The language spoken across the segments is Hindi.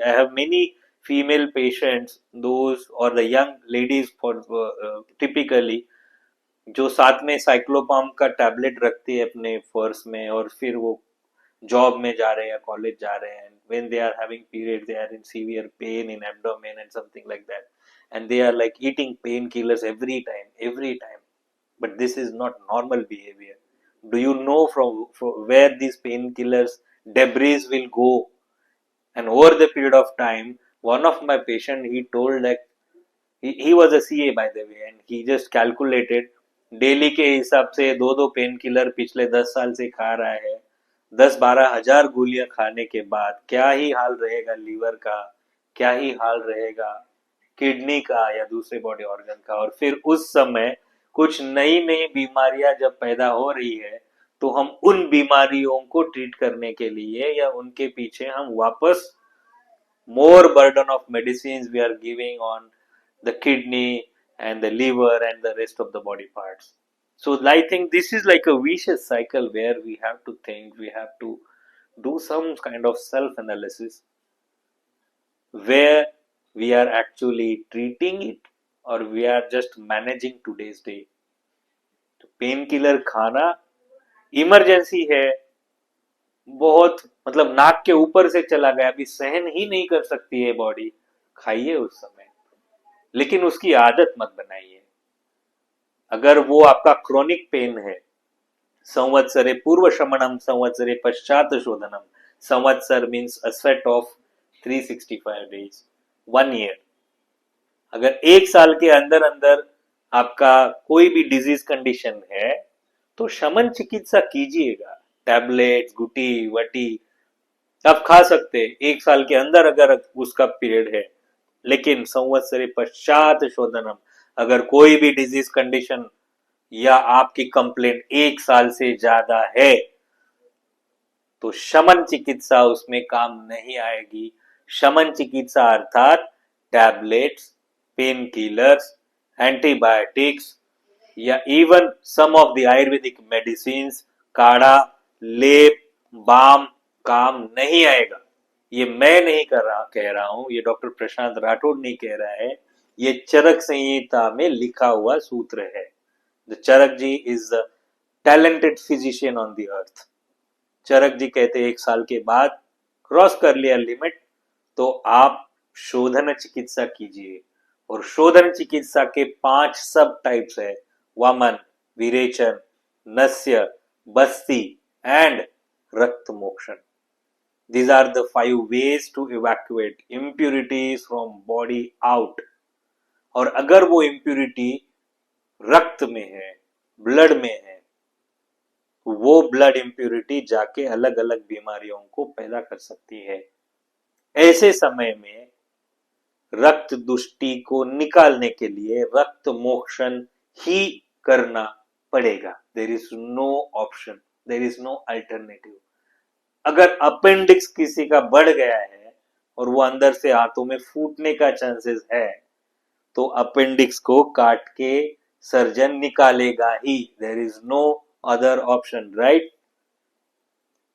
I have many female patients, those or the young ladies for typically, जो साथ में साइक्लोपाम का टैबलेट रखती है अपने पर्स में, और फिर वो जॉब में जा रहे हैं, कॉलेज जा रहे हैं, when they are having periods, they are in severe pain in abdomen and something like that, and they are like eating painkillers every time. But this is not normal behavior. Do you know from where these painkillers debris will go? And over the period of time, one of my patient, he told that he was a CA by the way, and he just calculated daily के हिसाब से दो दो पेन किलर पिछले 10 साल से खा रहा है, 10-12 हजार गोलियां खाने के बाद क्या ही हाल रहेगा लीवर का, क्या ही हाल रहेगा किडनी का या दूसरे बॉडी ऑर्गन का। और फिर उस समय कुछ नई नई बीमारियां जब पैदा हो रही है, तो हम उन बीमारियों को ट्रीट करने के लिए या उनके पीछे हम वापस more burden of medicines we are giving on the kidney and the liver and the rest of the body parts. So I think this is like a vicious cycle where we have to think, we have to do some kind of self analysis where we are actually treating it or we are just managing today's day. Pain killer खाना इमरजेंसी है, बहुत मतलब नाक के ऊपर से चला गया, अभी सहन ही नहीं कर सकती है बॉडी, खाइए उस समय, लेकिन उसकी आदत मत बनाइए। अगर वो आपका क्रोनिक पेन है, संवत्सरे पूर्व शमनम संवत्सरे पश्चात शोधनम, संवत्सर means a set of 365 days, 1 year. अगर 1 साल के अंदर अंदर आपका कोई भी डिजीज कंडीशन है, तो शमन चिकित्सा कीजिएगा। टैबलेट्स गुटी वटी आप खा सकते हैं 1 साल के अंदर अगर उसका पीरियड है, लेकिन संवत्सरे पश्चात शोधनम, अगर कोई भी डिजीज कंडीशन या आपकी कंप्लेंट 1 साल से ज्यादा है, तो शमन चिकित्सा उसमें काम नहीं आएगी। शमन चिकित्सा अर्थात टैबलेट्स, पेन किलर्स, एंटीबायोटिक्स या even some of the Ayurvedic medicine, काढ़ा, लेप, बाम काम नहीं आएगा। ये मैं नहीं कह रहा हूं, ये डॉक्टर प्रशांत राठौड़ नहीं कह रहा है, ये चरक संहिता में लिखा हुआ सूत्र है। The Charak ji is the talented physician on the earth. Charak ji कहते 1 साल के बाद क्रॉस कर लिया लिमिट, तो आप शोधन चिकित्सा कीजिए। और शोधन चिकित्सा के 5 सब टाइप्स है: वामन, विरेचन, नस्य, बस्ती एंड रक्त मोक्षण। These are the 5 ways to evacuate impurities from body out. और अगर वो impurity रक्त में है, ब्लड में है, वो ब्लड impurity जाके अलग अलग बीमारियों को पैदा कर सकती है। ऐसे समय में रक्त दुष्टि को निकालने के लिए रक्त मोक्षण ही करना पड़ेगा। There is no option, there is no alternative. अगर अपेंडिक्स किसी का बढ़ गया है और वो अंदर से हाथों में फूटने का चांसेस है, तो अपेंडिक्स को काट के सर्जन निकालेगा ही। There is no other option, right?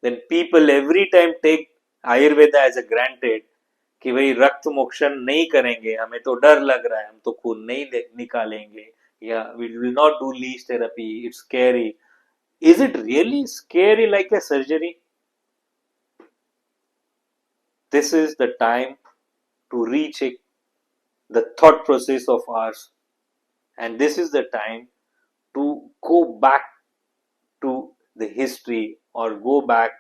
Then people every time take Ayurveda as a granted कि भाई रक्त मोक्षण नहीं करेंगे, हमें तो डर लग रहा है, हम तो खून नहीं निकालेंगे, या we will not do leech therapy, it's scary. Is it really scary like a surgery? This is the time to recheck the thought process of ours, and this is the time to go back to the history or go back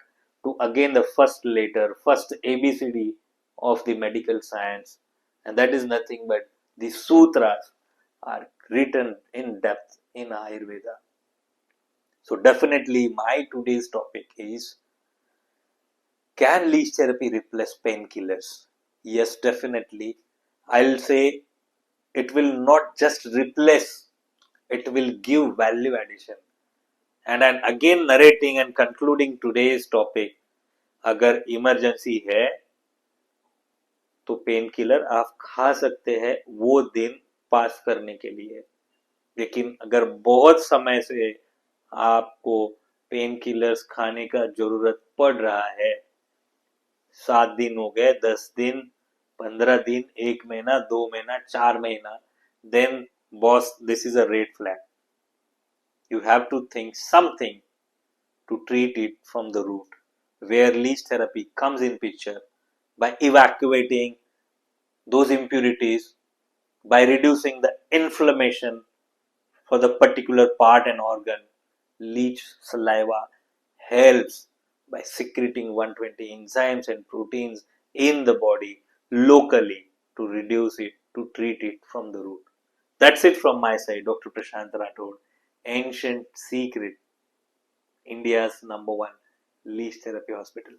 to again the first letter, first ABCD of the medical science, and that is nothing but the sutras are written in depth in Ayurveda. So definitely my today's topic is, can leech therapy replace painkillers? Yes, definitely. I'll say it will not just replace, it will give value addition. And I'm again narrating and concluding today's topic. अगर इमरजेंसी है तो पेन किलर आप खा सकते हैं वो दिन पास करने के लिए, लेकिन अगर बहुत समय से आपको पेन किलर्स खाने का जरूरत पड़ रहा है, 7 दिन हो गए, 10 दिन, 15 दिन, 1 महीना, 2 महीना, 4 महीना, then boss, this is a red flag. You have to think something to treat it from the root, where leech therapy comes in picture by evacuating those impurities, by reducing the inflammation for the particular part and organ. Leech saliva helps by secreting 120 enzymes and proteins in the body locally to reduce it, to treat it from the root. That's it from my side, Dr. Prashant Rathod. Ancient Secret, India's #1 leech therapy hospital.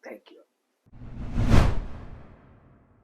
Thank you.